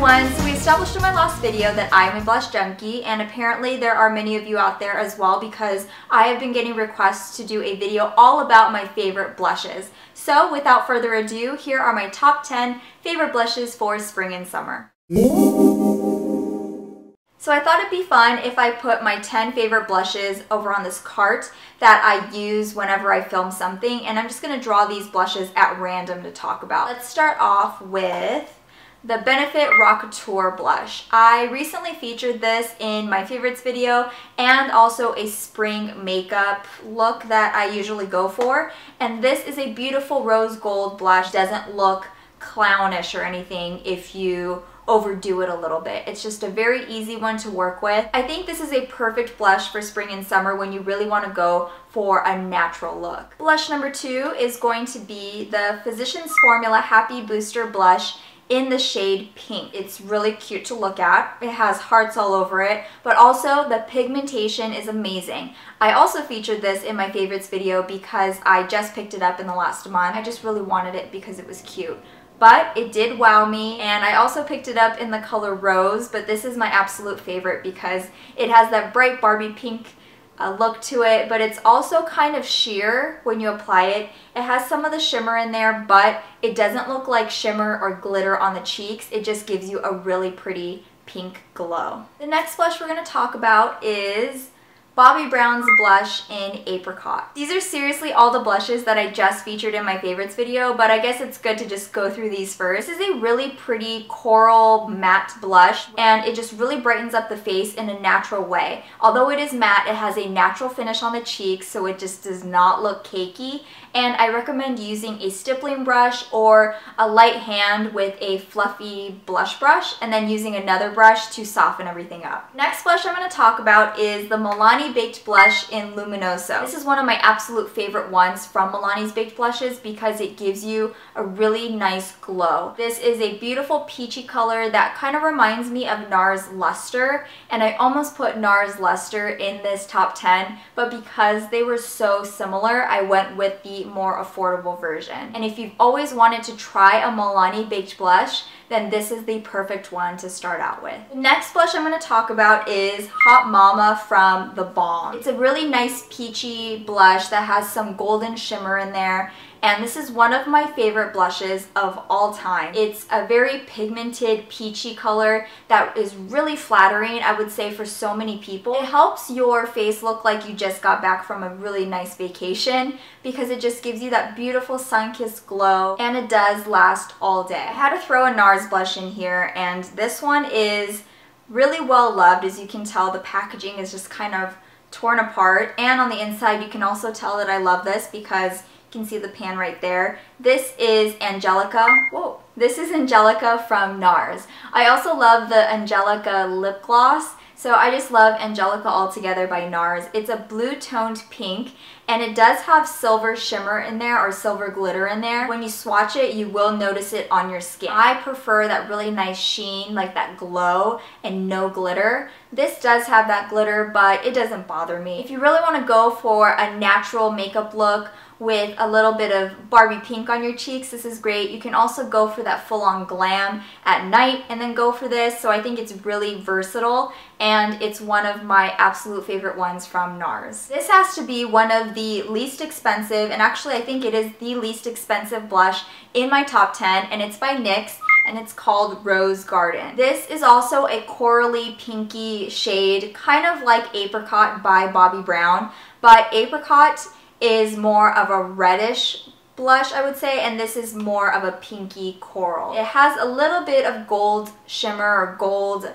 everyone! So we established in my last video that I am a blush junkie, and apparently there are many of you out there as well because I have been getting requests to do a video all about my favorite blushes. So without further ado, here are my top 10 favorite blushes for spring and summer. So I thought it'd be fun if I put my 10 favorite blushes over on this cart that I use whenever I film something, and I'm just going to draw these blushes at random to talk about. Let's start off with the Benefit Rockateur blush. I recently featured this in my favorites video and also a spring makeup look that I usually go for, and this is a beautiful rose gold blush. Doesn't look clownish or anything if you overdo it a little bit. It's just a very easy one to work with. I think this is a perfect blush for spring and summer when you really want to go for a natural look. Blush number 2 is going to be the Physicians Formula Happy Booster Blush in the shade Pink. It's really cute to look at. It has hearts all over it, but also the pigmentation is amazing. I also featured this in my favorites video because I just picked it up in the last month. I just really wanted it because it was cute. But it did wow me, and I also picked it up in the color Rose, but this is my absolute favorite because it has that bright Barbie pink look to it, but it's also kind of sheer when you apply it. It has some of the shimmer in there, but it doesn't look like shimmer or glitter on the cheeks. It just gives you a really pretty pink glow. The next blush we're going to talk about is Bobbi Brown's blush in Apricot. These are seriously all the blushes that I just featured in my favorites video, but I guess it's good to just go through these first. This is a really pretty coral matte blush, and it just really brightens up the face in a natural way. Although it is matte, it has a natural finish on the cheeks, so it just does not look cakey. And I recommend using a stippling brush or a light hand with a fluffy blush brush, and then using another brush to soften everything up. Next blush I'm going to talk about is the Milani Baked Blush in Luminoso. This is one of my absolute favorite ones from Milani's Baked Blushes because it gives you a really nice glow. This is a beautiful peachy color that kind of reminds me of NARS Luster, and I almost put NARS Luster in this top 10, but because they were so similar, I went with the more affordable version. And if you've always wanted to try a Milani Baked Blush, then this is the perfect one to start out with. The next blush I'm going to talk about is Hot Mama from the Balm. It's a really nice peachy blush that has some golden shimmer in there, and this is one of my favorite blushes of all time. It's a very pigmented peachy color that is really flattering, I would say, for so many people. It helps your face look like you just got back from a really nice vacation because it just gives you that beautiful sun-kissed glow, and it does last all day. I had to throw a NARS blush in here, and this one is really well loved. As you can tell, the packaging is just kind of torn apart, and on the inside you can also tell that I love this because you can see the pan right there. This is Angelika. Whoa. This is Angelika from NARS. I also love the Angelika lip gloss. So I just love Angelika altogether by NARS. It's a blue toned pink, and it does have silver shimmer in there or silver glitter in there. When you swatch it, you will notice it on your skin. I prefer that really nice sheen, like that glow and no glitter. This does have that glitter, but it doesn't bother me. If you really want to go for a natural makeup look with a little bit of Barbie pink on your cheeks, this is great. You can also go for that full-on glam at night and then go for this. So I think it's really versatile, and it's one of my absolute favorite ones from NARS. This has to be one of the least expensive, and actually I think it is the least expensive blush in my top 10, and it's by NYX, and it's called Rose Garden. This is also a corally pinky shade, kind of like Apricot by Bobbi Brown, but Apricot is more of a reddish blush, I would say, and this is more of a pinky coral. It has a little bit of gold shimmer or gold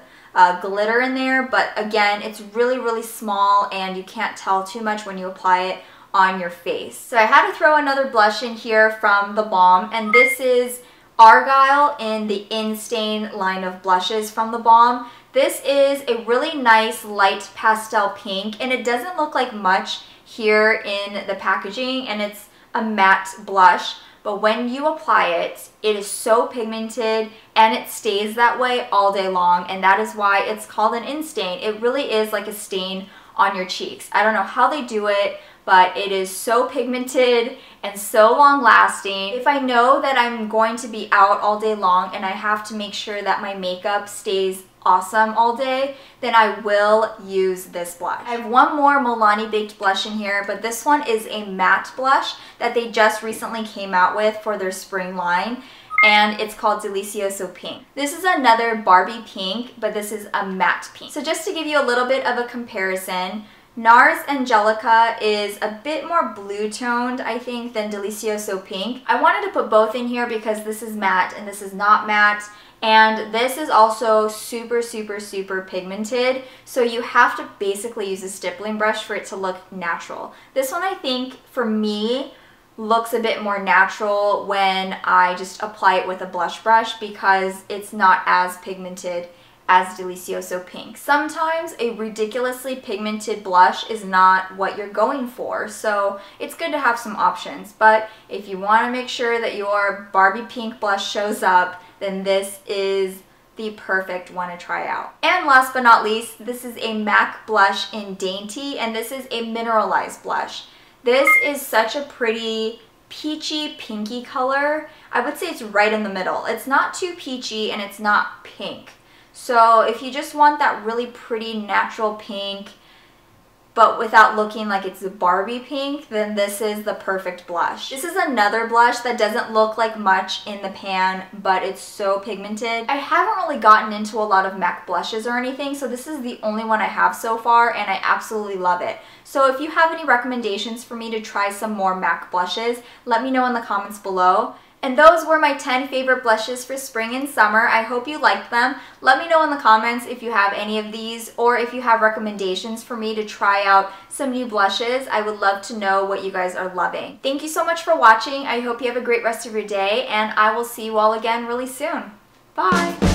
glitter in there, but again, it's really, really small and you can't tell too much when you apply it on your face. So I had to throw another blush in here from the Balm, and this is Argyle in the Instain line of blushes from the Balm. This is a really nice light pastel pink, and it doesn't look like much here in the packaging, and it's a matte blush, but when you apply it, it is so pigmented and it stays that way all day long, and that is why it's called an instain. It really is like a stain on your cheeks. I don't know how they do it, but it is so pigmented and so long lasting. If I know that I'm going to be out all day long and I have to make sure that my makeup stays awesome all day, then I will use this blush. I have one more Milani baked blush in here, but this one is a matte blush that they just recently came out with for their spring line, and it's called Delizioso Pink. This is another Barbie pink, but this is a matte pink. So just to give you a little bit of a comparison, NARS Angelika is a bit more blue toned, I think, than Delizioso Pink. I wanted to put both in here because this is matte and this is not matte. And this is also super, super, super pigmented. So you have to basically use a stippling brush for it to look natural. This one, I think, for me, looks a bit more natural when I just apply it with a blush brush because it's not as pigmented as Delizioso Pink. Sometimes a ridiculously pigmented blush is not what you're going for, so it's good to have some options. But if you want to make sure that your Barbie pink blush shows up, then this is the perfect one to try out. And last but not least, this is a MAC blush in Dainty, and this is a Mineralize blush. This is such a pretty peachy pinky color. I would say it's right in the middle. It's not too peachy and it's not pink. So if you just want that really pretty natural pink, but without looking like it's a Barbie pink, then this is the perfect blush. This is another blush that doesn't look like much in the pan, but it's so pigmented. I haven't really gotten into a lot of MAC blushes or anything, so this is the only one I have so far, and I absolutely love it. So if you have any recommendations for me to try some more MAC blushes, let me know in the comments below. And those were my 10 favorite blushes for spring and summer. I hope you liked them. Let me know in the comments if you have any of these or if you have recommendations for me to try out some new blushes. I would love to know what you guys are loving. Thank you so much for watching. I hope you have a great rest of your day, and I will see you all again really soon. Bye!